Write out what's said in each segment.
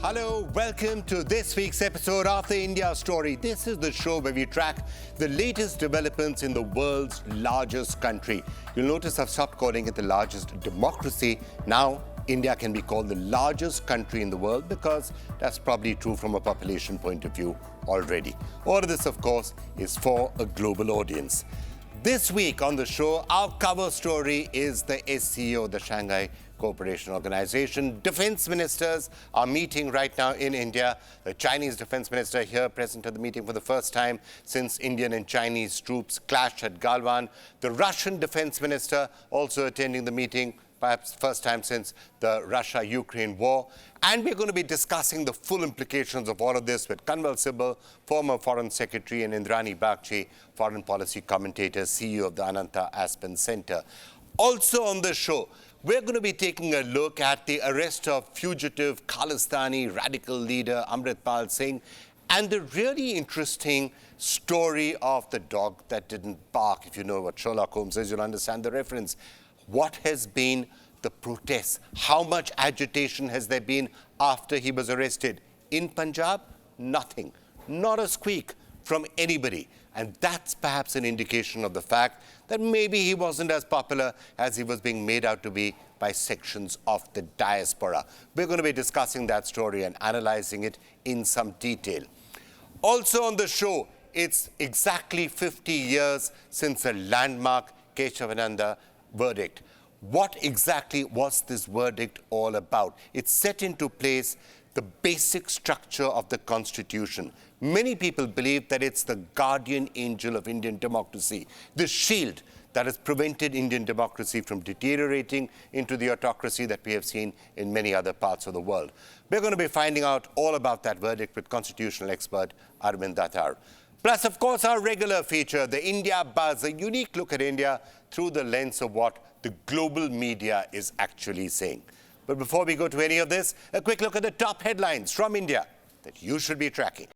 Hello, welcome to this week's episode of the India Story. This is the show where we track the latest developments in the world's largest country. You'll notice I've stopped calling it the largest democracy. Now, India can be called the largest country in the world because that's probably true from a population point of view already. All of this, of course, is for a global audience. This week on the show, our cover story is the SCO, the Shanghai Cooperation Organization. Defense ministers are meeting right now in India. The Chinese defense minister here present at the meeting for the first time since Indian and Chinese troops clashed at Galwan. The Russian defense minister also attending the meeting, perhaps first time since the Russia-Ukraine war. And we're going to be discussing the full implications of all of this with Kanwal Sibal, former Foreign Secretary, and Indrani Bagchi, Foreign Policy Commentator, CEO of the Ananta Aspen Center. Also on the show, we're going to be taking a look at the arrest of fugitive Khalistani radical leader Amritpal Singh and the really interesting story of the dog that didn't bark. If you know what Sherlock Holmes is, you'll understand the reference. What has been the protests? How much agitation has there been after he was arrested? In Punjab, nothing. Not a squeak from anybody. And that's perhaps an indication of the fact that maybe he wasn't as popular as he was being made out to be by sections of the diaspora. We're going to be discussing that story and analyzing it in some detail. Also on the show, it's exactly 50 years since the landmark Keshavananda verdict. What exactly was this verdict all about? It set into place the basic structure of the Constitution. Many people believe that it's the guardian angel of Indian democracy, the shield that has prevented Indian democracy from deteriorating into the autocracy that we have seen in many other parts of the world. We're going to be finding out all about that verdict with constitutional expert Arvind Datar. Plus, of course, our regular feature, the India Buzz, a unique look at India through the lens of what the global media is actually saying. But before we go to any of this, a quick look at the top headlines from India that you should be tracking.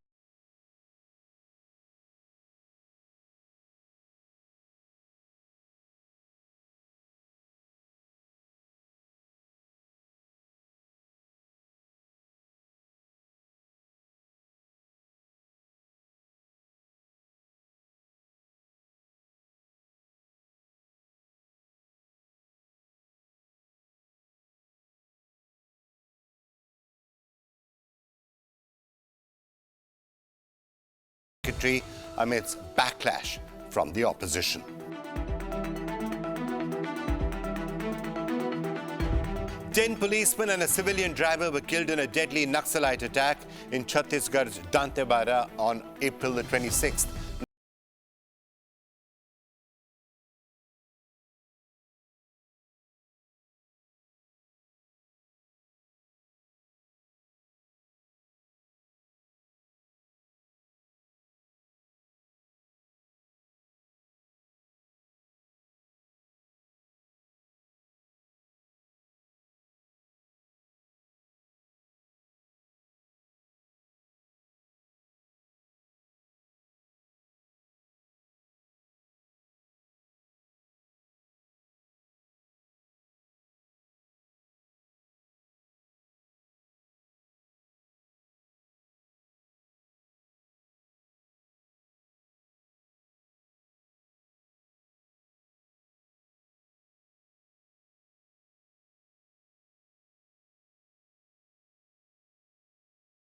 Secretary amidst backlash from the opposition. Ten policemen and a civilian driver were killed in a deadly Naxalite attack in Chhattisgarh's Dantewada on April the 26th.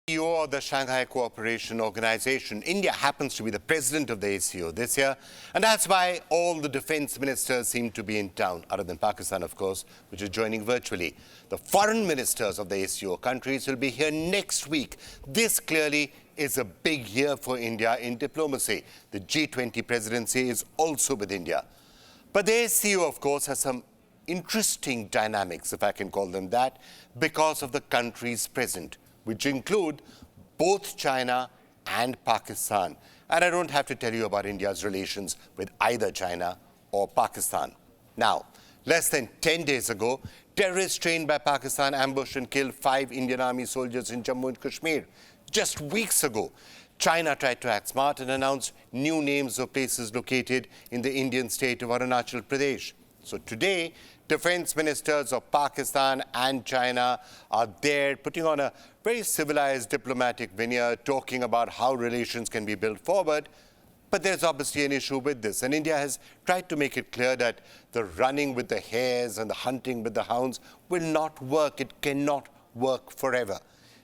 CEO of the Shanghai Cooperation Organization. India happens to be the president of the ACO this year, and that's why all the defense ministers seem to be in town, other than Pakistan, of course, which is joining virtually. The foreign ministers of the ACO countries will be here next week. This clearly is a big year for India in diplomacy. The G20 presidency is also with India. But the ACO, of course, has some interesting dynamics, if I can call them that, because of the countries present, which include both China and Pakistan. And I don't have to tell you about India's relations with either China or Pakistan. Now, less than 10 days ago, terrorists trained by Pakistan ambushed and killed 5 Indian Army soldiers in Jammu and Kashmir. Just weeks ago, China tried to act smart and announced new names of places located in the Indian state of Arunachal Pradesh. So today, defense ministers of Pakistan and China are there putting on a very civilized diplomatic veneer, talking about how relations can be built forward. But there's obviously an issue with this, and India has tried to make it clear that the running with the hares and the hunting with the hounds will not work. It cannot work forever.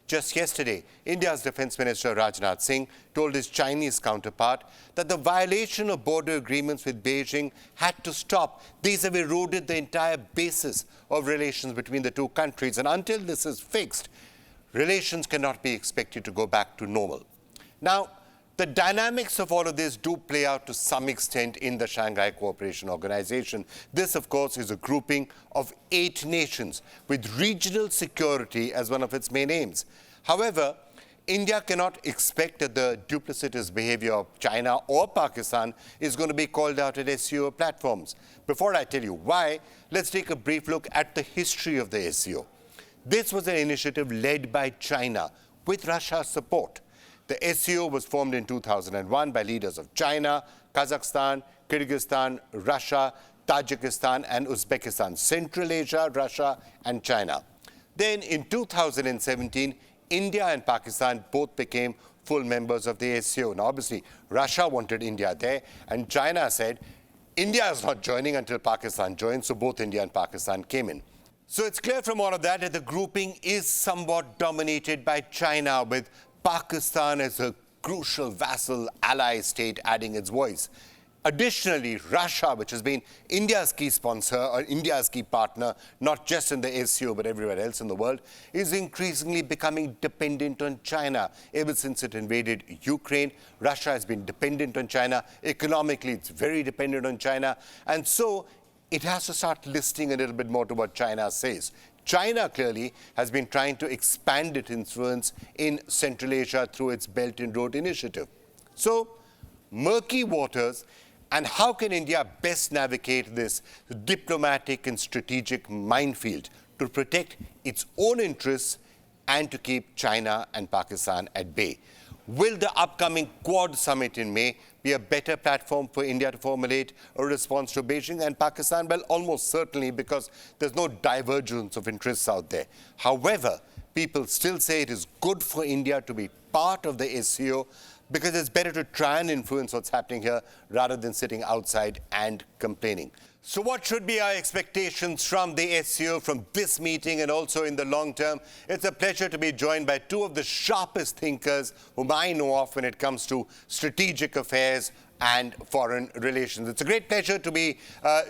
Just yesterday, India's Defence Minister Rajnath Singh told his Chinese counterpart that the violation of border agreements with Beijing had to stop. These have eroded the entire basis of relations between the two countries, and until this is fixed, relations cannot be expected to go back to normal. Now, the dynamics of all of this do play out to some extent in the Shanghai Cooperation Organization. This, of course, is a grouping of 8 nations with regional security as one of its main aims. However, India cannot expect that the duplicitous behavior of China or Pakistan is going to be called out at SCO platforms. Before I tell you why, let's take a brief look at the history of the SCO. This was an initiative led by China with Russia's support. The SCO was formed in 2001 by leaders of China, Kazakhstan, Kyrgyzstan, Russia, Tajikistan and Uzbekistan, Central Asia, Russia and China. Then in 2017, India and Pakistan both became full members of the SCO. Now obviously, Russia wanted India there and China said, India is not joining until Pakistan joins, so both India and Pakistan came in. So it's clear from all of that the grouping is somewhat dominated by China, with Pakistan as a crucial vassal ally state adding its voice. Additionally, Russia, which has been India's key sponsor or India's key partner, not just in the SCO but everywhere else in the world, is increasingly becoming dependent on China. Ever since it invaded Ukraine, Russia has been dependent on China. Economically, it's very dependent on China. And so it has to start listening a little bit more to what China says. China clearly has been trying to expand its influence in Central Asia through its Belt and Road Initiative. So, murky waters, and how can India best navigate this diplomatic and strategic minefield to protect its own interests and to keep China and Pakistan at bay? Will the upcoming Quad summit in May be a better platform for India to formulate a response to Beijing and Pakistan? Well, almost certainly, because there's no divergence of interests out there. However, people still say it is good for India to be part of the SCO because it's better to try and influence what's happening here rather than sitting outside and complaining. So what should be our expectations from the SCO, from this meeting and also in the long term? It's a pleasure to be joined by 2 of the sharpest thinkers whom I know of when it comes to strategic affairs and foreign relations. It's a great pleasure to be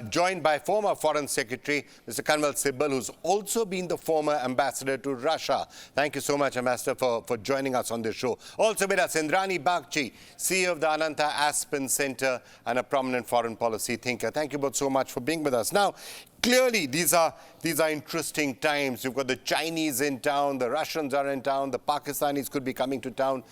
joined by former Foreign Secretary, Mr. Kanwal Sibbal, who's also been the former ambassador to Russia. Thank you so much, Ambassador, for joining us on this show. Also with us, Indrani Bagchi, CEO of the Ananta Aspen Center and a prominent foreign policy thinker. Thank you both so much for being with us. Now, clearly, these are interesting times. You've got the Chinese in town, the Russians are in town, the Pakistanis could be coming to town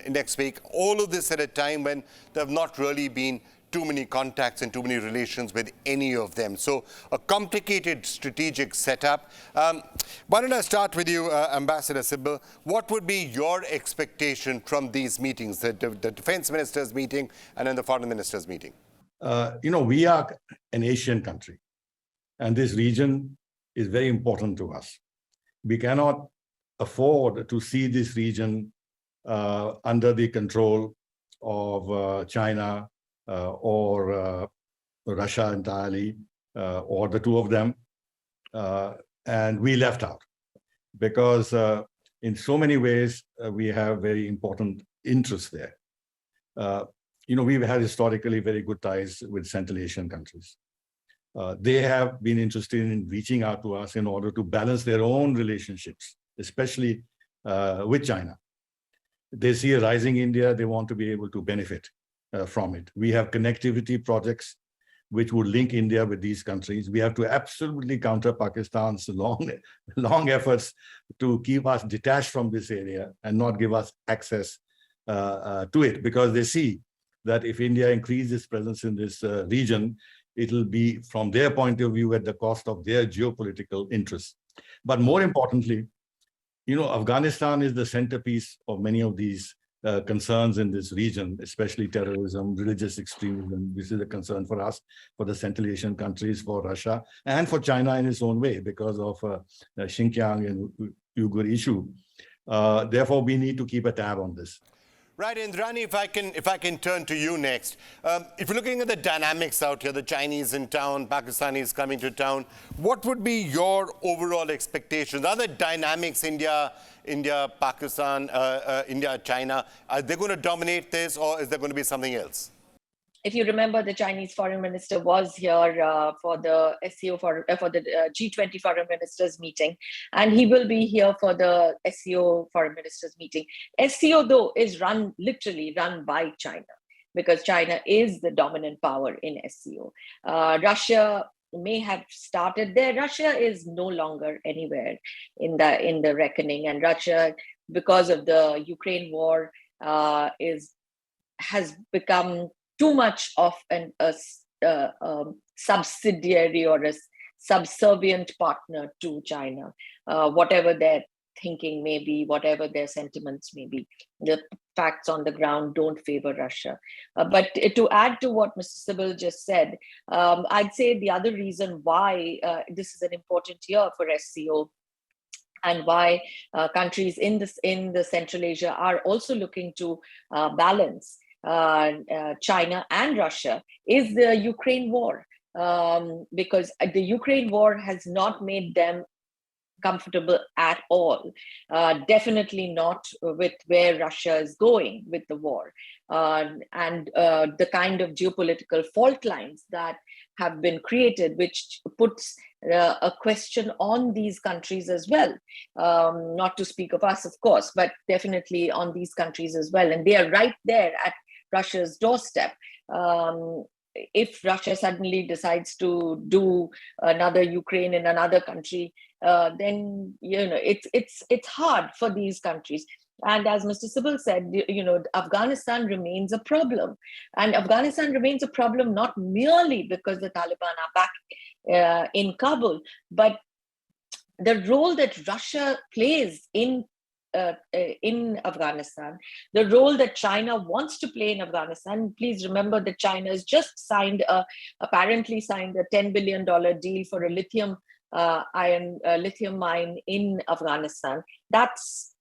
next week. All of this at a time when there have not really been too many contacts and too many relations with any of them. So a complicated strategic setup. Why don't I start with you, Ambassador Sibbal? What would be your expectation from these meetings, the defense ministers meeting and then the foreign ministers meeting? We are an Asian country. And this region is very important to us. We cannot afford to see this region under the control of China or Russia entirely, or the 2 of them. And we left out because in so many ways, we have very important interests there. We've had historically very good ties with Central Asian countries. They have been interested in reaching out to us in order to balance their own relationships, especially with China. They see a rising India, they want to be able to benefit from it. We have connectivity projects which would link India with these countries. We have to absolutely counter Pakistan's long efforts to keep us detached from this area and not give us access to it, because they see that if India increases its presence in this region, it'll be, from their point of view, at the cost of their geopolitical interests. But more importantly, Afghanistan is the centerpiece of many of these concerns in this region, especially terrorism, religious extremism. This is a concern for us, for the Central Asian countries, for Russia, and for China in its own way because of Xinjiang and Uyghur issue. Therefore, we need to keep a tab on this. Right, Indrani, if I can turn to you next. If you're looking at the dynamics out here, the Chinese in town, Pakistanis coming to town, what would be your overall expectations? Are the dynamics India, Pakistan, India, China, are they going to dominate this, or is there going to be something else? If you remember, the Chinese foreign minister was here for the SCO for the G20 foreign ministers meeting, and he will be here for the SCO foreign ministers meeting. SCO, though, is literally run by China, because China is the dominant power in SCO. Russia may have started there. Russia is no longer anywhere in the reckoning, and Russia, because of the Ukraine war, has become too much of a subsidiary or a subservient partner to China, whatever their thinking may be, whatever their sentiments may be. The facts on the ground don't favor Russia. But to add to what Mr. Sybil just said, I'd say the other reason why this is an important year for SCO and why countries in the Central Asia are also looking to balance China and Russia is the Ukraine war, because the Ukraine war has not made them comfortable at all. Definitely not with where Russia is going with the war, and the kind of geopolitical fault lines that have been created, which puts a question on these countries as well. Not to speak of us, of course, but definitely on these countries as well. And they are right there at Russia's doorstep. If Russia suddenly decides to do another Ukraine in another country, then it's hard for these countries. And as Mr. Sybil said, Afghanistan remains a problem, and Afghanistan remains a problem not merely because the Taliban are back in Kabul, but the role that Russia plays in Afghanistan, the role that China wants to play in Afghanistan. Please remember that China has just apparently signed a $10 billion deal for a lithium mine in Afghanistan. That's,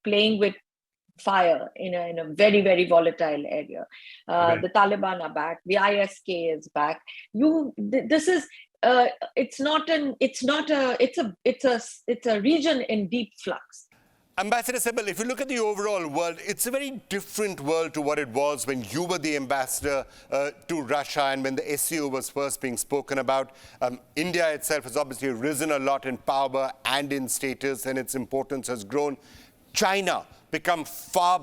playing with fire in a very, very volatile area. Right. The Taliban are back. The ISK is back. It's a region in deep flux. Ambassador Sybil, if you look at the overall world, it's a very different world to what it was when you were the ambassador to Russia and when the SCO was first being spoken about. India itself has obviously risen a lot in power and in status, and its importance has grown. China become far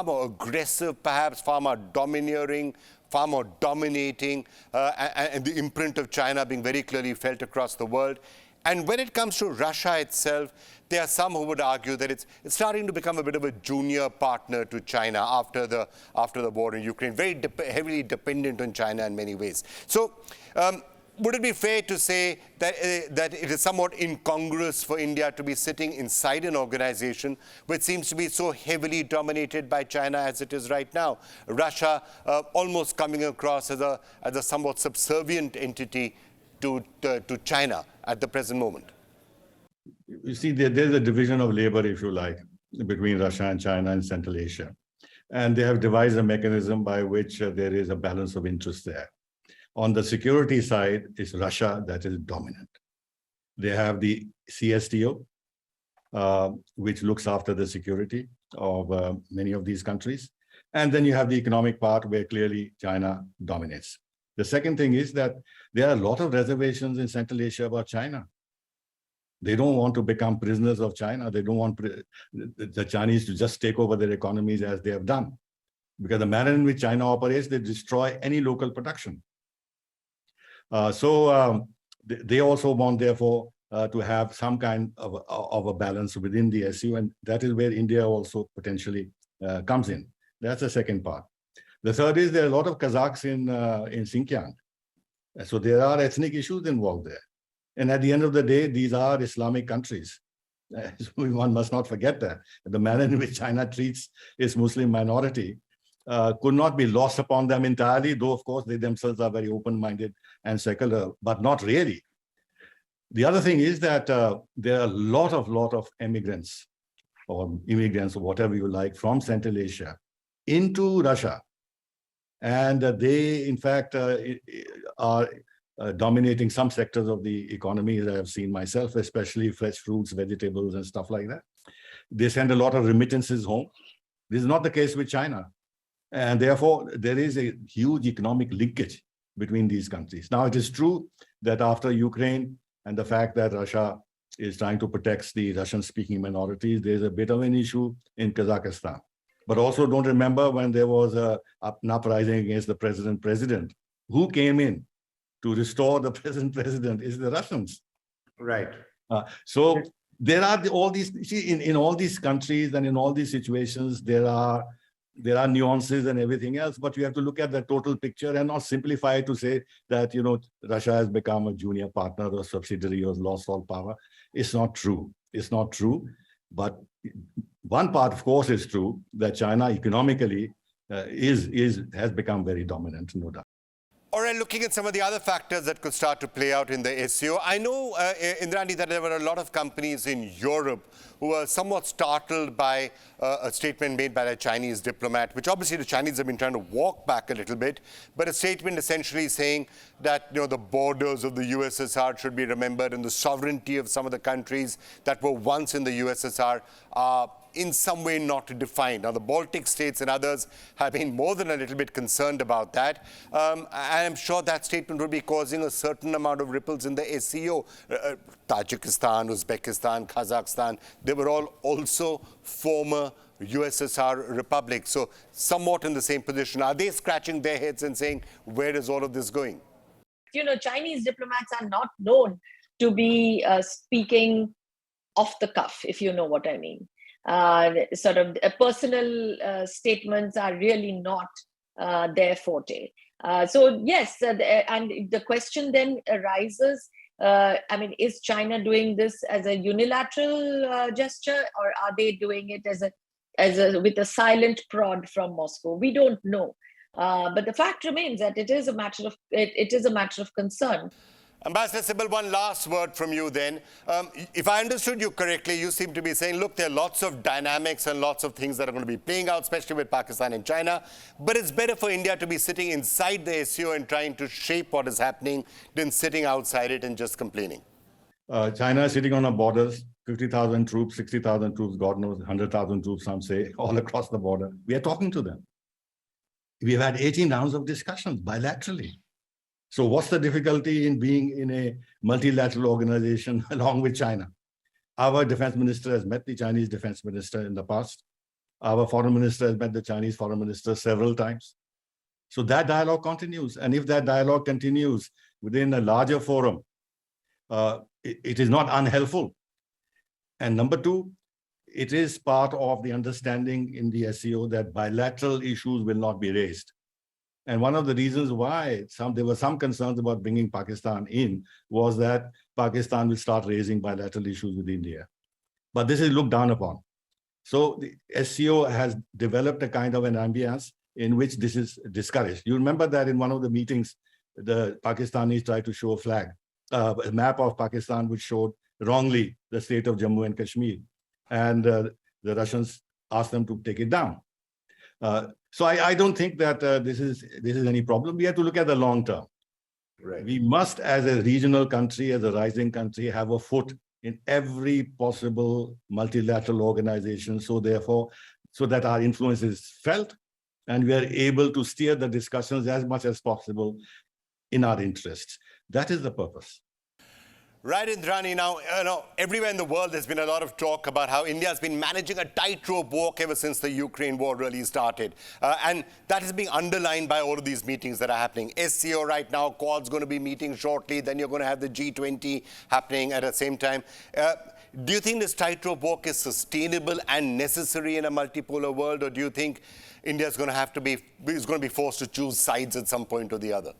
more aggressive, perhaps far more domineering, far more dominating, and the imprint of China being very clearly felt across the world. And when it comes to Russia itself, there are some who would argue that it's starting to become a bit of a junior partner to China after the war in Ukraine, very heavily dependent on China in many ways. So would it be fair to say that it is somewhat incongruous for India to be sitting inside an organization which seems to be so heavily dominated by China as it is right now? Russia almost coming across as a somewhat subservient entity to China at the present moment. You see, there's a division of labor, if you like, between Russia and China in Central Asia. And they have devised a mechanism by which there is a balance of interest there. On the security side, it's Russia that is dominant. They have the CSTO, which looks after the security of many of these countries. And then you have the economic part where clearly China dominates. The second thing is that there are a lot of reservations in Central Asia about China. They don't want to become prisoners of China. They don't want the Chinese to just take over their economies as they have done. Because the manner in which China operates, they destroy any local production. They also want, therefore, to have some kind of a balance within the SU, and that is where India also potentially comes in. That's the second part. The third is there are a lot of Kazakhs in Xinjiang. So there are ethnic issues involved there. And at the end of the day, these are Islamic countries. One must not forget that. The manner in which China treats its Muslim minority could not be lost upon them entirely, though, of course, they themselves are very open-minded and secular, but not really. The other thing is that there are a lot of immigrants or whatever you like from Central Asia into Russia. And they, in fact, are dominating some sectors of the economy that I've seen myself, especially fresh fruits, vegetables, and stuff like that. They send a lot of remittances home. This is not the case with China. And therefore, there is a huge economic linkage between these countries. Now, it is true that after Ukraine and the fact that Russia is trying to protect the Russian-speaking minorities, there's a bit of an issue in Kazakhstan. But also don't remember when there was an uprising against the president. Who came in to restore the president is the Russians. Right. So there are all these, see, in all these countries and in all these situations, there are nuances and everything else, but you have to look at the total picture and not simplify it to say that, Russia has become a junior partner or subsidiary or lost all power. It's not true. It's not true. But one part, of course, is true that China economically has become very dominant, no doubt. All right, looking at some of the other factors that could start to play out in the SCO, I know, Indrani, that there were a lot of companies in Europe who were somewhat startled by a statement made by a Chinese diplomat, which obviously the Chinese have been trying to walk back a little bit, but a statement essentially saying that, the borders of the USSR should be remembered and the sovereignty of some of the countries that were once in the USSR are in some way not defined. Now, the Baltic states and others have been more than a little bit concerned about that. I'm sure that statement will be causing a certain amount of ripples in the SCO. Tajikistan, Uzbekistan, Kazakhstan, they were all also former USSR republics. So somewhat in the same position. Are they scratching their heads and saying, where is all of this going? Chinese diplomats are not known to be speaking off the cuff, if you know what I mean. Sort of personal statements are really not their forte. So yes, and the question then arises, is China doing this as a unilateral gesture, or are they doing it as a with a silent prod from Moscow? We don't know. But the fact remains that it is a matter of concern. Ambassador Sybil, one last word from you then. If I understood you correctly, you seem to be saying, look, there are lots of dynamics and lots of things that are going to be playing out, especially with Pakistan and China. But it's better for India to be sitting inside the SCO and trying to shape what is happening than sitting outside it and just complaining. China is sitting on our borders, 50,000 troops, 60,000 troops, God knows, 100,000 troops, some say, all across the border. We are talking to them. We've had 18 rounds of discussions bilaterally. So what's the difficulty in being in a multilateral organization along with China? Our defense minister has met the Chinese defense minister in the past. Our foreign minister has met the Chinese foreign minister several times. So that dialogue continues. And if that dialogue continues within a larger forum, it is not unhelpful. And number two, it is part of the understanding in the SCO that bilateral issues will not be raised. And one of the reasons why there were some concerns about bringing Pakistan in was that Pakistan will start raising bilateral issues with India. But this is looked down upon. So the SCO has developed a kind of an ambience in which this is discouraged. You remember that in one of the meetings, the Pakistanis tried to show a flag, a map of Pakistan which showed wrongly the state of Jammu and Kashmir. And the Russians asked them to take it down. So I don't think that this is any problem. We have to look at the long term. Right. We must, as a regional country, as a rising country, have a foot in every possible multilateral organization. So that our influence is felt and we are able to steer the discussions as much as possible in our interests. That is the purpose. Right, Indrani. Now, everywhere in the world there's been a lot of talk about how India has been managing a tightrope walk ever since the Ukraine war really started. And that is being underlined by all of these meetings that are happening. SCO right now, Quad's going to be meeting shortly. Then you're going to have the G20 happening at the same time. Do you think this tightrope walk is sustainable and necessary in a multipolar world? Or do you think India is going to be forced to choose sides at some point or the other?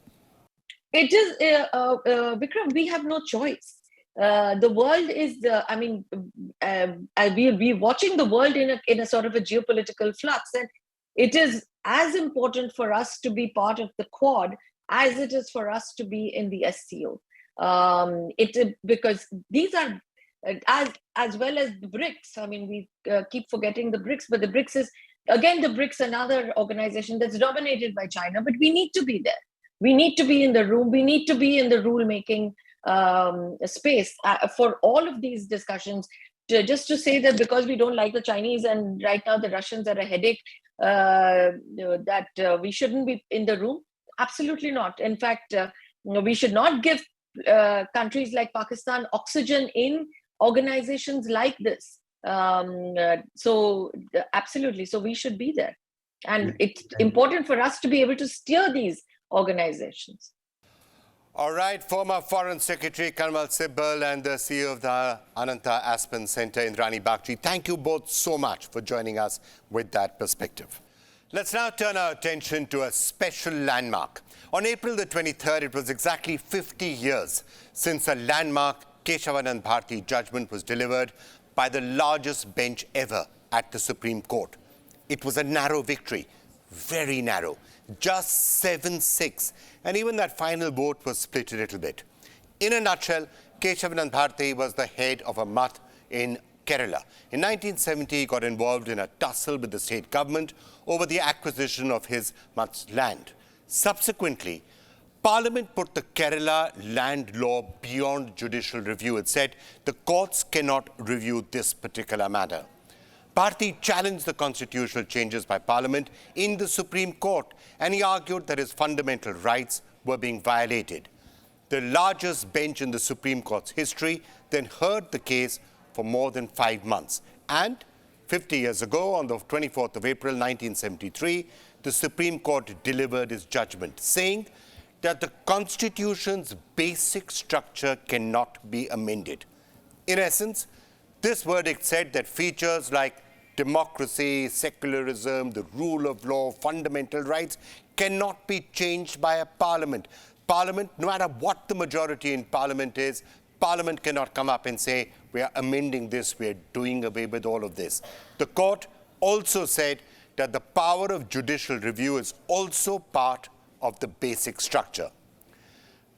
It is, Vikram, we have no choice. The world is, we're watching the world in a sort of a geopolitical flux, and it is as important for us to be part of the Quad as it is for us to be in the SCO. Because these are as well as the BRICS. I mean, we keep forgetting the BRICS, but the BRICS is again another organization that's dominated by China. But we need to be there. We need to be in the room. We need to be in the rule making space for all of these discussions. Just to say that because we don't like the Chinese and right now the Russians are a headache, that we shouldn't be in the room. Absolutely not. In fact, we should not give countries like Pakistan oxygen in organizations like this. Absolutely. So we should be there. And it's important for us to be able to steer these organizations. All right, former Foreign Secretary Kanwal Sibbal and the CEO of the Ananta Aspen Center, Indrani Bagchi, thank you both so much for joining us with that perspective. Let's now turn our attention to a special landmark. On April the 23rd, it was exactly 50 years since a landmark Keshavanand Bharti judgment was delivered by the largest bench ever at the Supreme Court. It was a narrow victory, very narrow, just 7-6. And even that final vote was split a little bit. In a nutshell, Keshavanand Bharti was the head of a math in Kerala. In 1970, he got involved in a tussle with the state government over the acquisition of his math's land. Subsequently, Parliament put the Kerala land law beyond judicial review. It said the courts cannot review this particular matter. Bharti challenged the constitutional changes by Parliament in the Supreme Court, and he argued that his fundamental rights were being violated. The largest bench in the Supreme Court's history then heard the case for more than 5 months. And 50 years ago, on the 24th of April 1973, the Supreme Court delivered its judgment, saying that the Constitution's basic structure cannot be amended. In essence, this verdict said that features like democracy, secularism, the rule of law, fundamental rights cannot be changed by a parliament. Parliament, no matter what the majority in parliament is, Parliament cannot come up and say, we are amending this, we are doing away with all of this. The court also said that the power of judicial review is also part of the basic structure.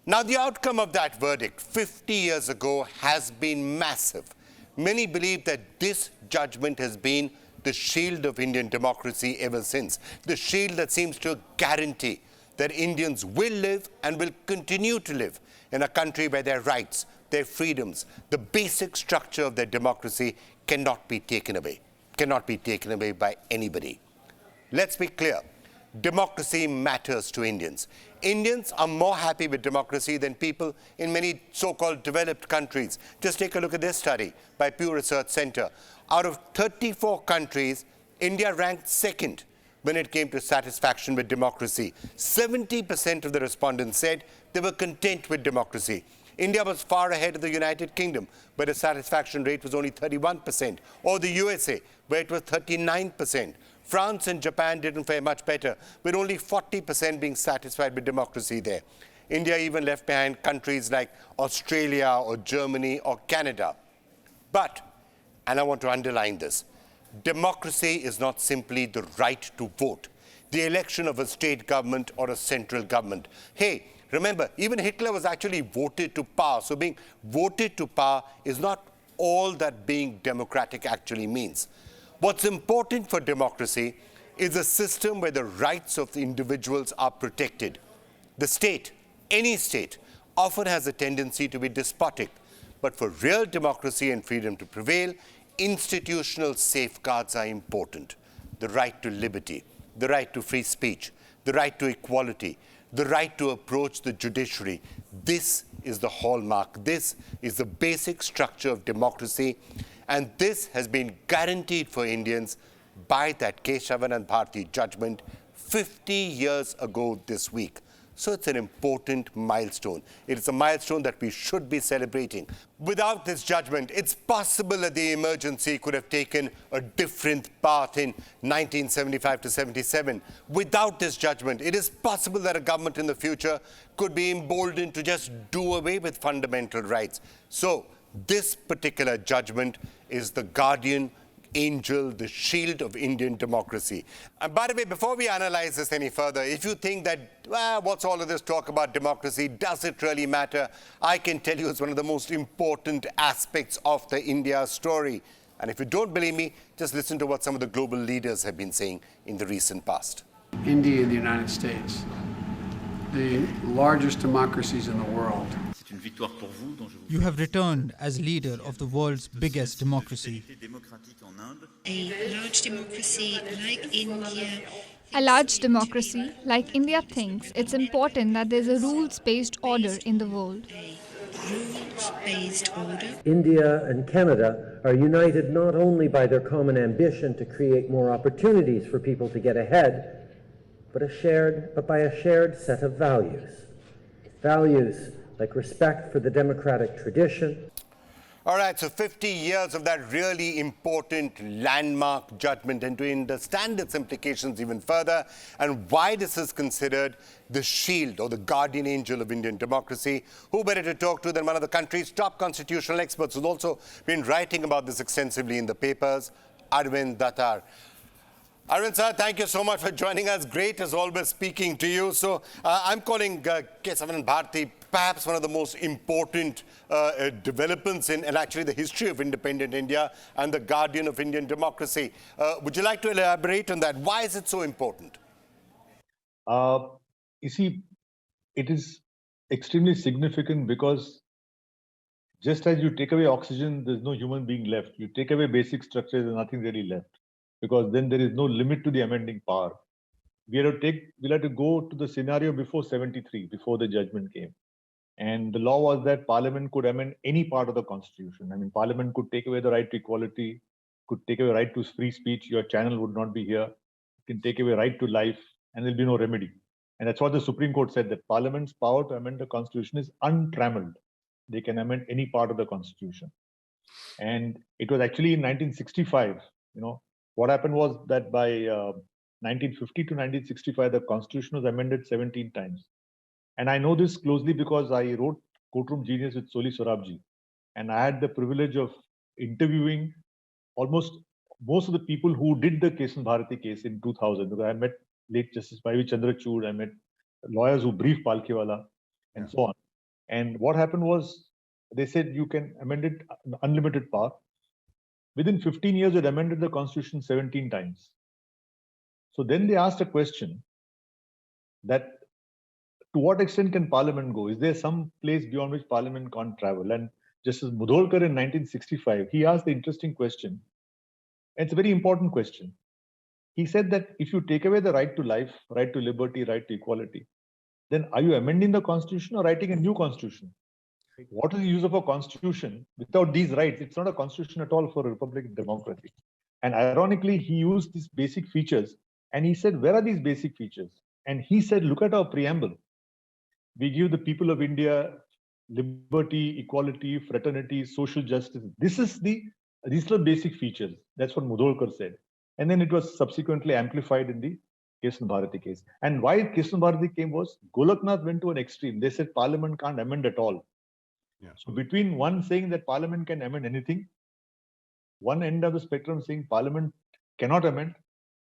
Now, the outcome of that verdict 50 years ago has been massive. Many believe that this judgment has been the shield of Indian democracy ever since, the shield that seems to guarantee that Indians will live and will continue to live in a country where their rights, their freedoms, the basic structure of their democracy cannot be taken away by anybody. Let's be clear. Democracy matters to Indians. Indians are more happy with democracy than people in many so-called developed countries. Just take a look at this study by Pew Research Center. Out of 34 countries, India ranked second when it came to satisfaction with democracy. 70% of the respondents said they were content with democracy. India was far ahead of the United Kingdom, where the satisfaction rate was only 31%, or the USA, where it was 39%. France and Japan didn't fare much better, with only 40% being satisfied with democracy there. India even left behind countries like Australia or Germany or Canada. But, and I want to underline this, democracy is not simply the right to vote, the election of a state government or a central government. Hey, remember, even Hitler was actually voted to power. So being voted to power is not all that being democratic actually means. What's important for democracy is a system where the rights of the individuals are protected. The state, any state, often has a tendency to be despotic. But for real democracy and freedom to prevail, institutional safeguards are important. The right to liberty, the right to free speech, the right to equality, the right to approach the judiciary. This is the hallmark. This is the basic structure of democracy. And this has been guaranteed for Indians by that Keshavanand Bharti judgment 50 years ago this week. So it's an important milestone. It is a milestone that we should be celebrating. Without this judgment, it's possible that the emergency could have taken a different path in 1975 to 77. Without this judgment, it is possible that a government in the future could be emboldened to just do away with fundamental rights. So this particular judgment is the guardian angel, the shield of Indian democracy. And by the way, before we analyze this any further, if you think that, well, what's all of this talk about democracy? Does it really matter? I can tell you it's one of the most important aspects of the India story. And if you don't believe me, just listen to what some of the global leaders have been saying in the recent past. India and the United States, the largest democracies in the world. You have returned as leader of the world's biggest democracy. A large democracy like India. A large democracy like India thinks it's important that there's a rules-based order in the world. Rules-based order. India and Canada are united not only by their common ambition to create more opportunities for people to get ahead, but by a shared set of values. Values like respect for the democratic tradition. All right, so 50 years of that really important landmark judgment, and to understand its implications even further and why this is considered the shield or the guardian angel of Indian democracy, who better to talk to than one of the country's top constitutional experts who's also been writing about this extensively in the papers, Arvind Datar. Arvind sir, thank you so much for joining us. Great as always speaking to you. So I'm calling Kesavan Bharti perhaps one of the most important developments in and actually the history of independent India and the guardian of Indian democracy. Would you like to elaborate on that? Why is it so important? You see, it is extremely significant because just as you take away oxygen, there's no human being left. You take away basic structures, there's nothing really left, because then there is no limit to the amending power. We'll have to go to the scenario before 73, before the judgment came. And the law was that Parliament could amend any part of the Constitution. I mean, Parliament could take away the right to equality, could take away right to free speech, your channel would not be here, it can take away right to life, and there'll be no remedy. And that's what the Supreme Court said, that Parliament's power to amend the Constitution is untrammeled. They can amend any part of the Constitution. And it was actually in 1965, what happened was that by 1950 to 1965, the Constitution was amended 17 times. And I know this closely because I wrote Courtroom Genius with Soli Sorabji. And I had the privilege of interviewing almost most of the people who did the Kesan Bharati case in 2000. Because I met late Justice P.V. Chandrachud, I met lawyers who briefed Palkhiwala, and so on. And what happened was, they said you can amend it unlimited power. Within 15 years, it amended the Constitution 17 times. So then they asked a question that to what extent can Parliament go? Is there some place beyond which Parliament can't travel? And Justice Mudholkar in 1965, he asked the interesting question. And it's a very important question. He said that if you take away the right to life, right to liberty, right to equality, then are you amending the Constitution or writing a new Constitution? What is the use of a Constitution without these rights? It's not a Constitution at all for a republic democracy. And ironically, he used these basic features and he said, where are these basic features? And he said, look at our preamble. We give the people of India liberty, equality, fraternity, social justice. These are the basic features. That's what Mudholkar said. And then it was subsequently amplified in the Kesan Bharati case. And why Kesan Bharati came was Golaknath went to an extreme. They said Parliament can't amend at all. Yeah. So between one saying that Parliament can amend anything, one end of the spectrum saying Parliament cannot amend,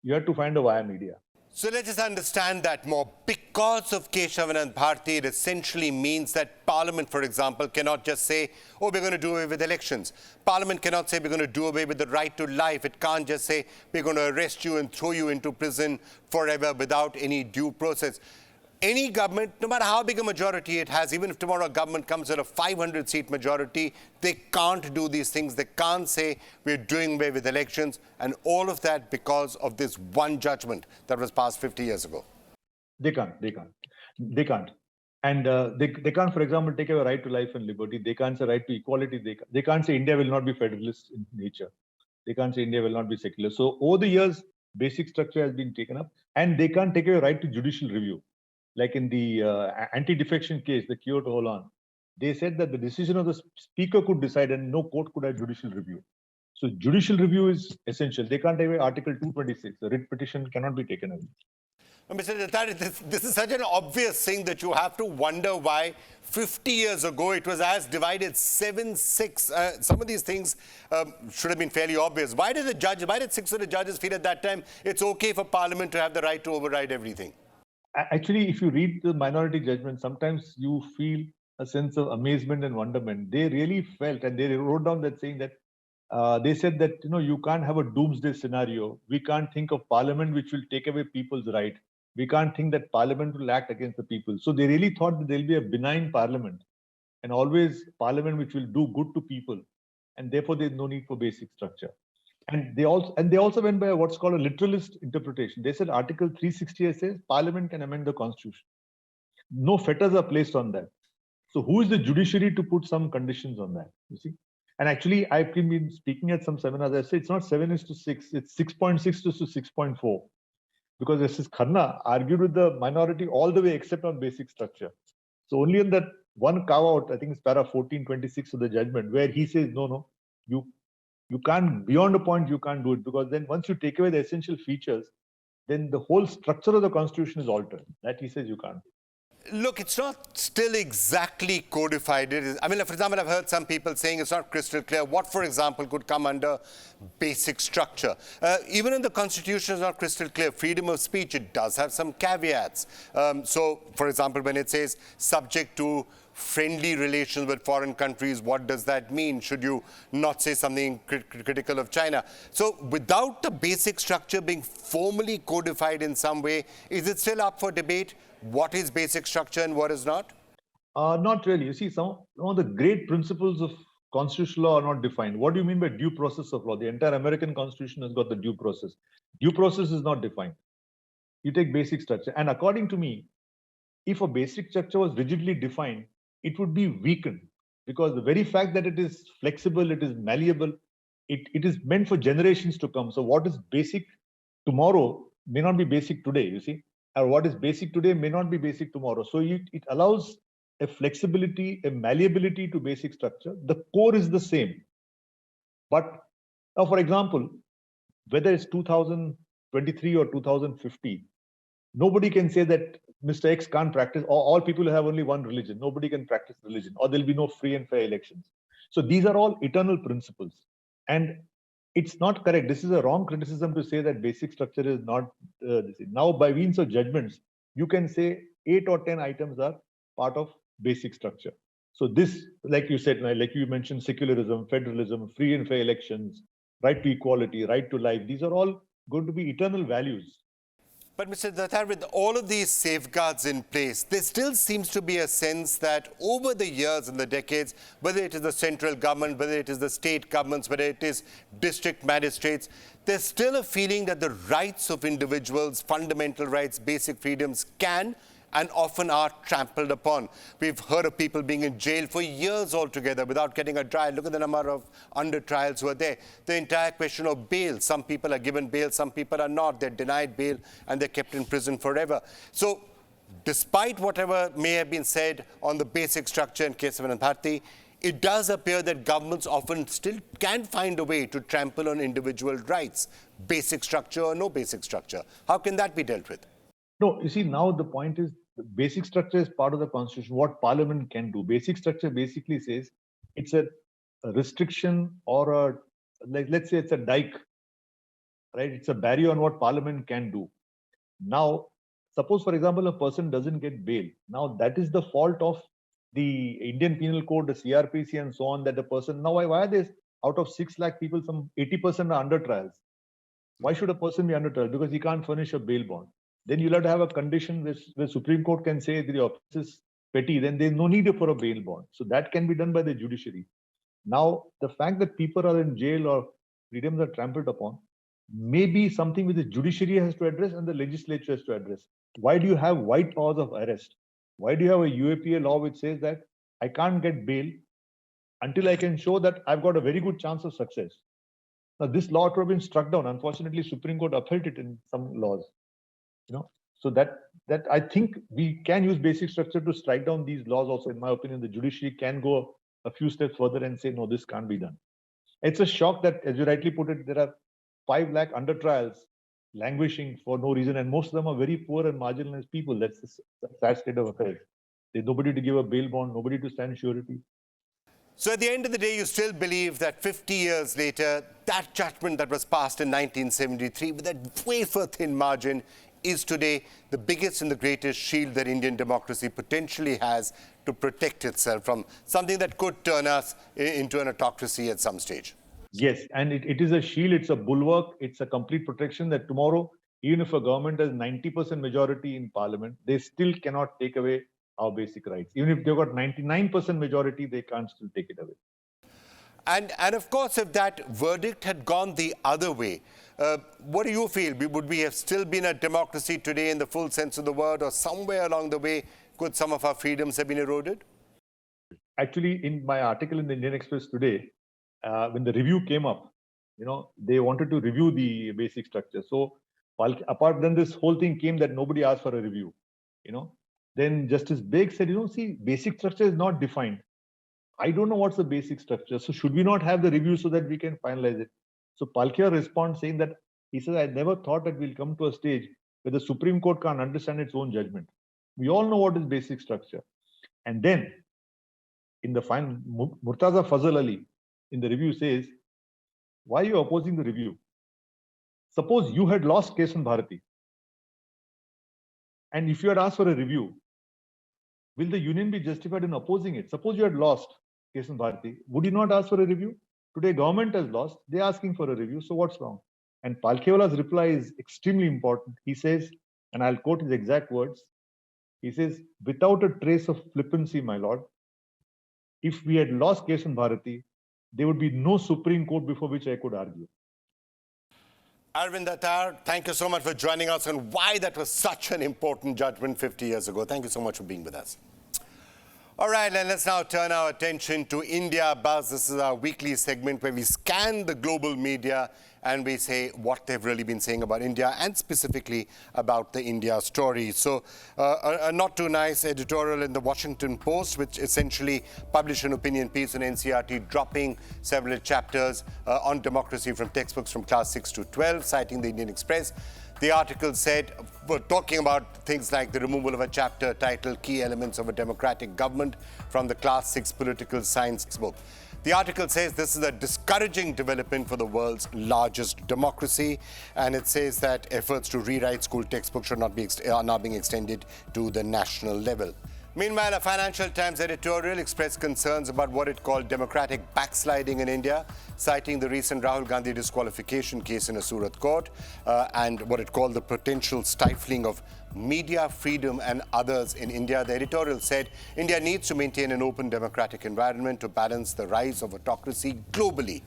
you have to find a via media. So let's just understand that more. Because of Keshavanand Bharti, it essentially means that Parliament, for example, cannot just say, oh, we're going to do away with elections. Parliament cannot say we're going to do away with the right to life. It can't just say we're going to arrest you and throw you into prison forever without any due process. Any government, no matter how big a majority it has, even if tomorrow a government comes with a 500-seat majority, they can't do these things. They can't say we're doing away with elections, and all of that because of this one judgment that was passed 50 years ago. They can't. And they can't, for example, take away right to life and liberty. They can't say right to equality. They can't say India will not be federalist in nature. They can't say India will not be secular. So over the years, basic structure has been taken up, and they can't take away right to judicial review. like in the anti-defection case, the Kyoto Holland, they said that the decision of the speaker could decide and no court could have judicial review. So judicial review is essential. They can't have Article 226. The writ petition cannot be taken away. Mr. Dattari, this is such an obvious thing that you have to wonder why 50 years ago it was as divided 7-6. Some of these things should have been fairly obvious. Why did 6 of the judges feel at that time it's okay for Parliament to have the right to override everything? Actually, if you read the minority judgment, sometimes you feel a sense of amazement and wonderment. They really felt, and they wrote down that saying that they said that, you can't have a doomsday scenario. We can't think of Parliament which will take away people's right. We can't think that Parliament will act against the people. So they really thought that there'll be a benign Parliament and always Parliament which will do good to people. And therefore, there's no need for basic structure. And they also went by what's called a literalist interpretation. They said Article 360 says Parliament can amend the Constitution. No fetters are placed on that. So who is the judiciary to put some conditions on that? You see? And actually, I've been speaking at some seminars. I say it's not 7:6, it's 6.6 to 6.4. Because Justice Khanna argued with the minority all the way except on basic structure. So only in that one carve-out, I think it's para 1426 of the judgment, where he says, no, you can't, beyond a point, you can't do it. Because then once you take away the essential features, then the whole structure of the Constitution is altered. That he says you can't. Look, it's not still exactly codified. It is, for example, I've heard some people saying it's not crystal clear what, for example, could come under basic structure. Even in the Constitution, it's not crystal clear. Freedom of speech, it does have some caveats. So, for example, when it says subject to friendly relations with foreign countries, what does that mean? Should you not say something critical of China? So without the basic structure being formally codified in some way, is it still up for debate? What is basic structure and what is not? Not really. You see, some of the great principles of constitutional law are not defined. What do you mean by due process of law? The entire American Constitution has got the due process. Due process is not defined. You take basic structure. And according to me, if a basic structure was rigidly defined, it would be weakened. Because the very fact that it is flexible, it is malleable, it is meant for generations to come. So what is basic tomorrow may not be basic today, you see. Or what is basic today may not be basic tomorrow. So it allows a flexibility, a malleability to basic structure. The core is the same. But now, for example, whether it's 2023 or 2050, nobody can say that Mr. X can't practice, or all people have only one religion. Nobody can practice religion, or there'll be no free and fair elections. So these are all eternal principles. And it's not correct. This is a wrong criticism to say that basic structure is not the same. Now, by means of judgments, you can say 8 or 10 items are part of basic structure. So this, like you said, like you mentioned, secularism, federalism, free and fair elections, right to equality, right to life, these are all going to be eternal values. But Mr. Dattari, with all of these safeguards in place, there still seems to be a sense that over the years and the decades, whether it is the central government, whether it is the state governments, whether it is district magistrates, there's still a feeling that the rights of individuals, fundamental rights, basic freedoms can and often are trampled upon. We've heard of people being in jail for years altogether without getting a trial. Look at the number of under trials who are there. The entire question of bail. Some people are given bail, some people are not. They're denied bail and they're kept in prison forever. So despite whatever may have been said on the basic structure in case of an Bharti, it does appear that governments often still can find a way to trample on individual rights, basic structure or no basic structure. How can that be dealt with? No, you see, now the point is the basic structure is part of the Constitution, what Parliament can do. Basic structure basically says it's a restriction or let's say it's a dike, right? It's a barrier on what Parliament can do. Now, suppose, for example, a person doesn't get bail. Now, that is the fault of the Indian Penal Code, the CRPC and so on, that the person, now why are there out of 6 lakh people, some 80% are under trials? Why should a person be under trial? Because he can't furnish a bail bond. Then you'll have to have a condition which the Supreme Court can say the offense is petty, then there's no need for a bail bond. So that can be done by the judiciary. Now, the fact that people are in jail or freedoms are trampled upon may be something which the judiciary has to address and the legislature has to address. Why do you have white laws of arrest? Why do you have a UAPA law which says that I can't get bail until I can show that I've got a very good chance of success? Now, this law would have been struck down. Unfortunately, Supreme Court upheld it in some laws. So that I think we can use basic structure to strike down these laws also. In my opinion, the judiciary can go a few steps further and say, no, this can't be done. It's a shock that, as you rightly put it, there are 5 lakh under trials languishing for no reason, and most of them are very poor and marginalized people. That's the sad state of affairs. There's nobody to give a bail bond, nobody to stand surety. So at the end of the day, you still believe that 50 years later, that judgment that was passed in 1973 with that wafer thin margin is today the biggest and the greatest shield that Indian democracy potentially has to protect itself from something that could turn us into an autocracy at some stage. Yes, and it is a shield, it's a bulwark, it's a complete protection that tomorrow, even if a government has 90% majority in parliament, they still cannot take away our basic rights. Even if they've got 99% majority, they can't still take it away. And of course, if that verdict had gone the other way, what do you feel? Would we have still been a democracy today in the full sense of the word, or somewhere along the way, could some of our freedoms have been eroded? Actually, in my article in the Indian Express today, when the review came up, they wanted to review the basic structure. So apart from this whole thing came that nobody asked for a review, Then Justice Beg said, see, basic structure is not defined. I don't know what's the basic structure. So should we not have the review so that we can finalize it? So Palkhiya responds saying that, he says, I never thought that we'll come to a stage where the Supreme Court can't understand its own judgment. We all know what is basic structure. And then in the final, Murtaza Fazal Ali in the review says, why are you opposing the review? Suppose you had lost Kesan Bharati. And if you had asked for a review, will the union be justified in opposing it? Suppose you had lost Kesan Bharati, would you not ask for a review? Today, government has lost, they're asking for a review, so what's wrong? And Palkhiwala's reply is extremely important. He says, and I'll quote his exact words, he says, without a trace of flippancy, my lord, if we had lost Kesan Bharati, there would be no Supreme Court before which I could argue. Arvind Attar, thank you so much for joining us on why that was such an important judgment 50 years ago. Thank you so much for being with us. All right, and let's now turn our attention to India Buzz. This is our weekly segment where we scan the global media and we say what they've really been saying about India and specifically about the India story. So a not too nice editorial in the Washington Post, which essentially published an opinion piece on NCERT, dropping several chapters on democracy from textbooks from class 6 to 12, citing the Indian Express. The article said, talking about things like the removal of a chapter titled Key Elements of a Democratic Government from the class 6 political science book. The article says this is a discouraging development for the world's largest democracy, and it says that efforts to rewrite school textbooks are now being extended to the national level. Meanwhile, a Financial Times editorial expressed concerns about what it called democratic backsliding in India, citing the recent Rahul Gandhi disqualification case in a Surat court and what it called the potential stifling of media freedom and others in India. The editorial said India needs to maintain an open democratic environment to balance the rise of autocracy globally.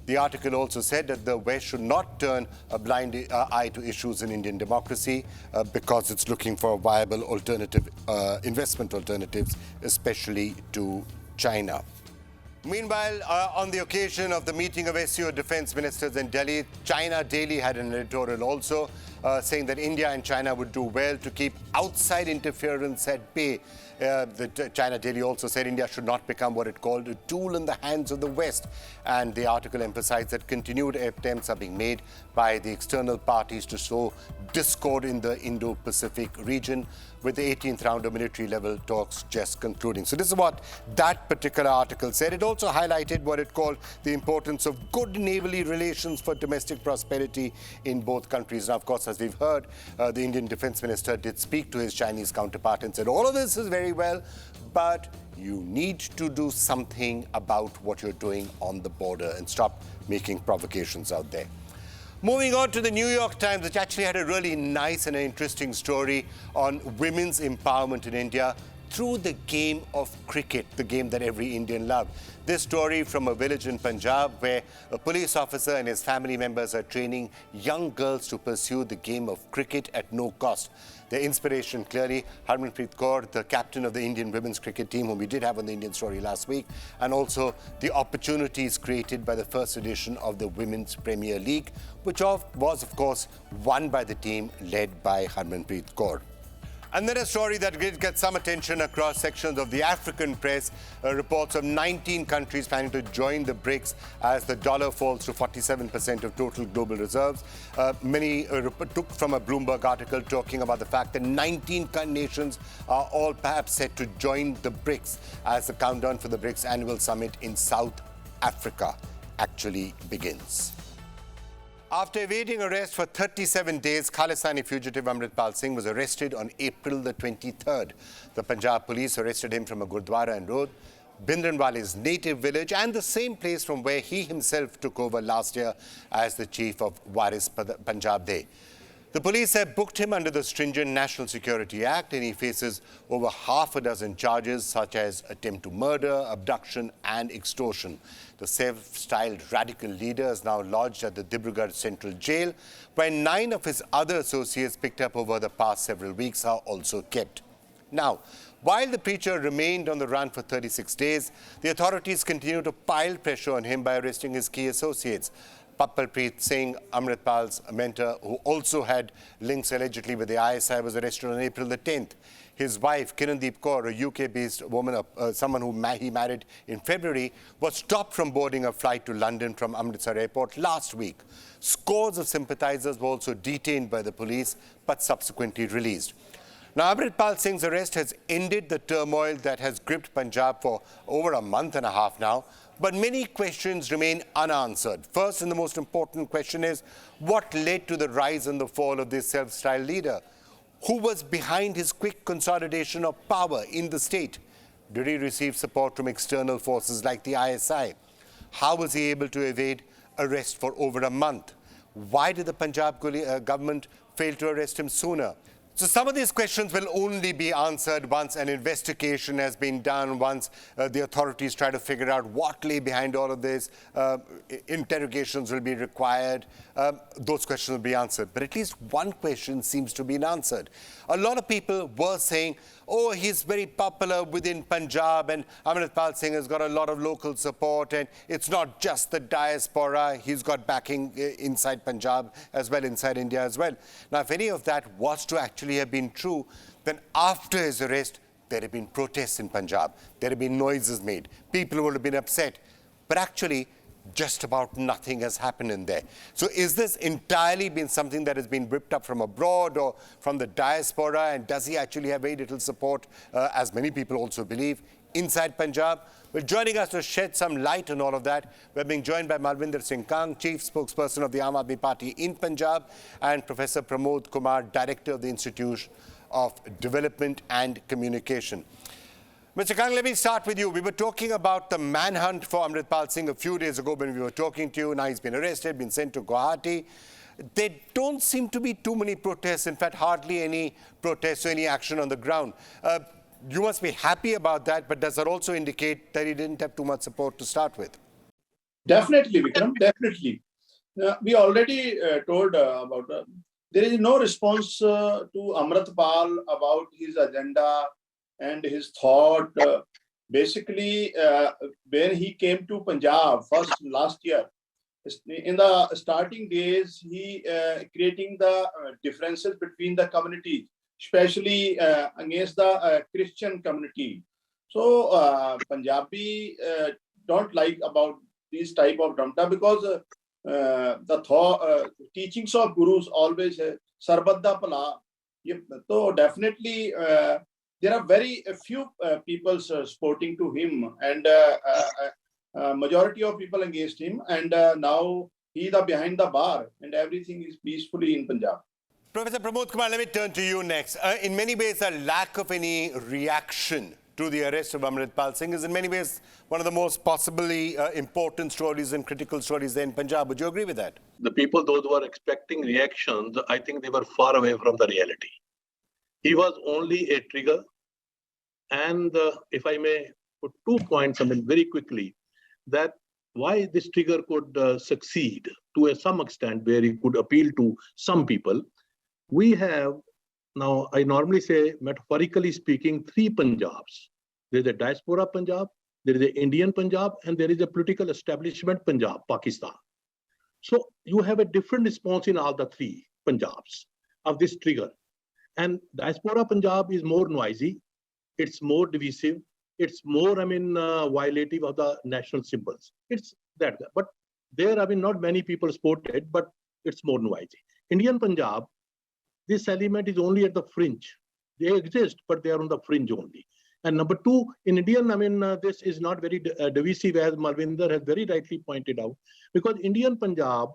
The article also said that the West should not turn a blind eye to issues in Indian democracy because it's looking for viable alternative investment alternatives, especially to China. Meanwhile, on the occasion of the meeting of SCO defense ministers in Delhi, China Daily had an editorial also saying that India and China would do well to keep outside interference at bay. The China Daily also said India should not become what it called a tool in the hands of the West. And the article emphasized that continued attempts are being made by the external parties to sow discord in the Indo-Pacific region, with the 18th round of military-level talks just concluding. So this is what that particular article said. It also highlighted what it called the importance of good neighborly relations for domestic prosperity in both countries. Now, of course, as we've heard, the Indian Defense Minister did speak to his Chinese counterpart and said, all of this is very well, but you need to do something about what you're doing on the border and stop making provocations out there. Moving on to the New York Times, which actually had a really nice and interesting story on women's empowerment in India. through the game of cricket, the game that every Indian loves. This story from a village in Punjab where a police officer and his family members are training young girls to pursue the game of cricket at no cost. Their inspiration clearly Harmanpreet Kaur, the captain of the Indian women's cricket team, whom we did have on the Indian Story last week, and also the opportunities created by the first edition of the Women's Premier League, which was, of course, won by the team led by Harmanpreet Kaur. And then a story that did get some attention across sections of the African press, reports of 19 countries planning to join the BRICS as the dollar falls to 47% of total global reserves. Many took from a Bloomberg article talking about the fact that 19 nations are all perhaps set to join the BRICS as the countdown for the BRICS annual summit in South Africa actually begins. After evading arrest for 37 days, Khalistani fugitive Amritpal Singh was arrested on April the 23rd. The Punjab police arrested him from a Gurdwara in Road, Bhindranwale's native village, and the same place from where he himself took over last year as the chief of Waris Punjab Day. The police have booked him under the stringent National Security Act, and he faces over half a dozen charges such as attempt to murder, abduction and extortion. The self-styled radical leader is now lodged at the Dibrugarh Central Jail, where 9 of his other associates picked up over the past several weeks are also kept. Now, while the preacher remained on the run for 36 days, the authorities continue to pile pressure on him by arresting his key associates. Pappalpreet Singh, Amritpal's mentor, who also had links allegedly with the ISI, was arrested on April the 10th. His wife, Kirandeep Kaur, a UK-based woman, someone who he married in February, was stopped from boarding a flight to London from Amritsar Airport last week. Scores of sympathizers were also detained by the police, but subsequently released. Now, Amritpal Singh's arrest has ended the turmoil that has gripped Punjab for over a month and a half now. But many questions remain unanswered. First and the most important question is, what led to the rise and the fall of this self-styled leader? Who was behind his quick consolidation of power in the state? Did he receive support from external forces like the ISI? How was he able to evade arrest for over a month? Why did the Punjab government fail to arrest him sooner? So some of these questions will only be answered once an investigation has been done, once the authorities try to figure out what lay behind all of this. Interrogations will be required. Those questions will be answered. But at least one question seems to be answered. A lot of people were saying, oh, he's very popular within Punjab and Amritpal Singh has got a lot of local support, and it's not just the diaspora, he's got backing inside Punjab as well, inside India as well. Now, if any of that was to actually have been true, then after his arrest, there have been protests in Punjab. There have been noises made. People would have been upset. But actually, just about nothing has happened in there. So is this entirely been something that has been whipped up from abroad or from the diaspora? And does he actually have very little support, as many people also believe, inside Punjab? Well, joining us to shed some light on all of that, we're being joined by Malvinder Singh Kang, Chief Spokesperson of the Aam Aadmi Party in Punjab, and Professor Pramod Kumar, Director of the Institute of Development and Communication. Mr. Kang, let me start with you. We were talking about the manhunt for Amritpal Singh a few days ago when we were talking to you. Now he's been arrested, been sent to Guwahati. There don't seem to be too many protests. In fact, hardly any protests or any action on the ground. You must be happy about that, but does that also indicate that he didn't have too much support to start with? Definitely, Vikram, definitely. We already told about there is no response to Amritpal about his agenda and his thought. Basically, when he came to Punjab first last year, in the starting days, he creating the differences between the communities, especially against the Christian community. So Punjabi don't like about these type of damta because the teachings of gurus always Sarbadda Pala. So definitely there are very few people supporting to him, and majority of people against him. And now he is behind the bar, and everything is peacefully in Punjab. Professor Pramod Kumar, let me turn to you next. In many ways, a lack of any reaction to the arrest of Amritpal Singh is in many ways one of the most possibly important stories and critical stories there in Punjab. Would you agree with that? The people, those who are expecting reactions, I think they were far away from the reality. He was only a trigger, And if I may put 2 points, very quickly, that why this trigger could succeed to some extent, where it could appeal to some people. We have now, I normally say, metaphorically speaking, 3 Punjabs. There is a diaspora Punjab, there is an Indian Punjab, and there is a political establishment Punjab, Pakistan. So you have a different response in all the 3 Punjabs of this trigger. And diaspora Punjab is more noisy, it's more divisive, it's more, violative of the national symbols. It's that. But there, not many people support it, but it's more noisy. Indian Punjab, this element is only at the fringe. They exist, but they are on the fringe only. And number 2, in Indian, this is not very divisive, as Malvinder has very rightly pointed out, because Indian Punjab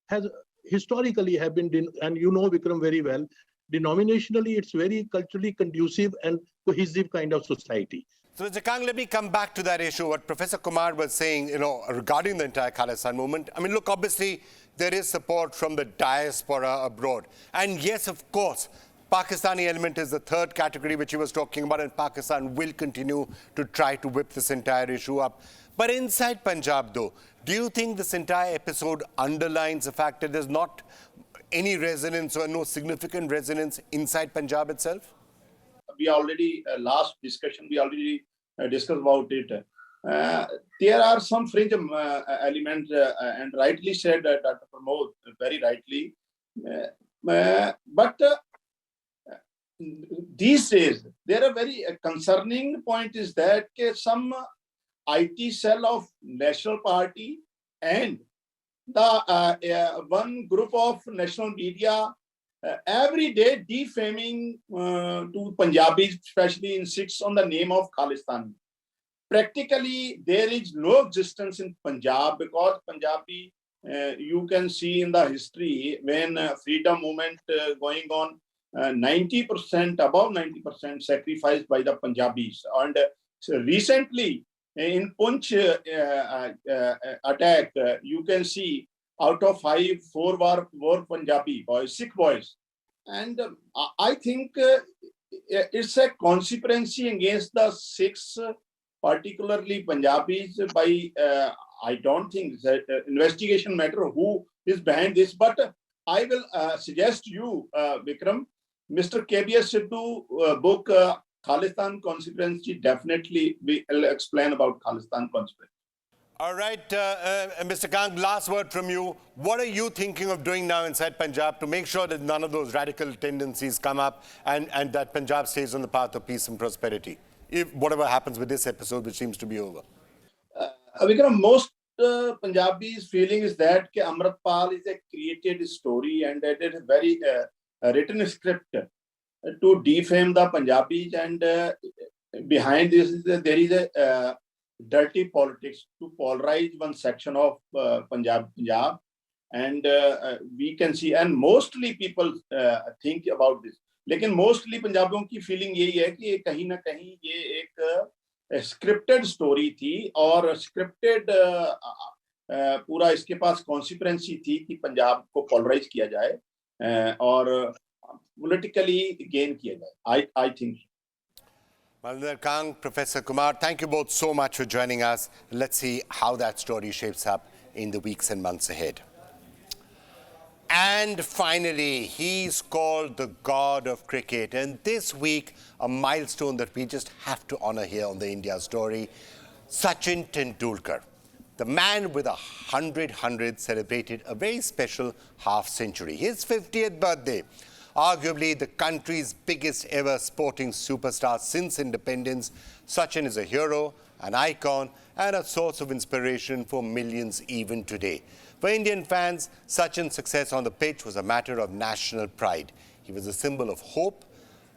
has historically have been, and you know Vikram very well, denominationally, it's very culturally conducive and cohesive kind of society. So, Mr. Kang, let me come back to that issue. What Professor Kumar was saying, regarding the entire Khalistan movement. Look, obviously, there is support from the diaspora abroad. And yes, of course, Pakistani element is the third category which he was talking about, and Pakistan will continue to try to whip this entire issue up. But inside Punjab, though, do you think this entire episode underlines the fact that there's not any resonance or no significant resonance inside Punjab itself? We already, last discussion, we already discussed about it. There are some fringe elements, and rightly said Dr. Pramod, very rightly. But these days, there are very concerning point is that some IT cell of National Party and the one group of national media every day defaming to Punjabis, especially in Sikhs, on the name of Khalistan. Practically, there is no existence in Punjab because Punjabi, you can see in the history when freedom movement going on, 90%, above 90% sacrificed by the Punjabis. And recently, in Punch attack, you can see out of 5, 4 were Punjabi boys, Sikh boys. And I think it's a conspiracy against the Sikhs, particularly Punjabis, by, I don't think that investigation matter who is behind this, but I will suggest you, Vikram, Mr. KBS Sidhu book, Khalistan Conspiracy, definitely will explain about Khalistan Conspiracy. All right, Mr. Kang, last word from you. What are you thinking of doing now inside Punjab to make sure that none of those radical tendencies come up and that Punjab stays on the path of peace and prosperity, if whatever happens with this episode, which seems to be over? Vikram, most Punjabis' feeling is that Amritpal is a created story and that it is very written script to defame the Punjabis, and behind this there is a dirty politics to polarize one section of Punjab, and we can see, and mostly people think about this. लेकिन mostly पंजाबियों की feeling यही है कि कहीं ना कहीं ये एक scripted story थी और scripted पूरा इसके पास conspiracy थी कि पंजाब को polarize किया जाए और politically gain किया जाए. I think. Malvinder Kang, Professor Kumar, thank you both so much for joining us. Let's see how that story shapes up in the weeks and months ahead. And finally, he's called the god of cricket. And this week, a milestone that we just have to honor here on the India Story, Sachin Tendulkar. The man with 100 hundreds celebrated a very special half-century, his 50th birthday. Arguably the country's biggest ever sporting superstar since independence, Sachin is a hero, an icon, and a source of inspiration for millions even today. For Indian fans, Sachin's success on the pitch was a matter of national pride. He was a symbol of hope,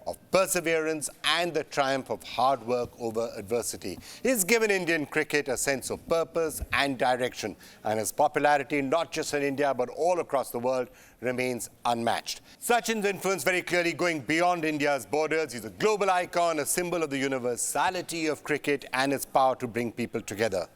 of perseverance, and the triumph of hard work over adversity. He's given Indian cricket a sense of purpose and direction, and his popularity, not just in India but all across the world, remains unmatched. Sachin's influence very clearly going beyond India's borders. He's a global icon, a symbol of the universality of cricket and its power to bring people together.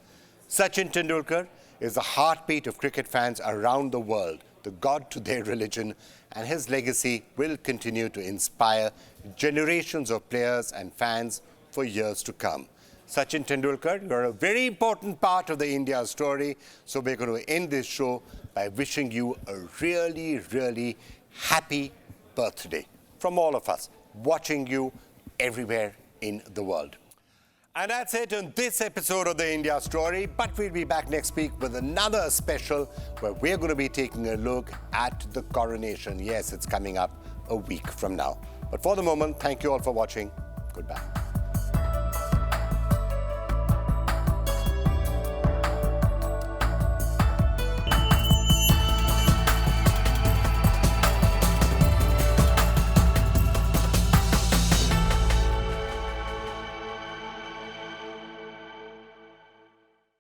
Sachin Tendulkar is the heartbeat of cricket fans around the world, the god to their religion, and his legacy will continue to inspire generations of players and fans for years to come. Sachin Tendulkar, you're a very important part of the India story. So we're going to end this show by wishing you a really, really happy birthday from all of us, watching you everywhere in the world. And that's it on this episode of the India Story. But we'll be back next week with another special where we're going to be taking a look at the coronation. Yes, it's coming up a week from now. But for the moment, thank you all for watching. Goodbye.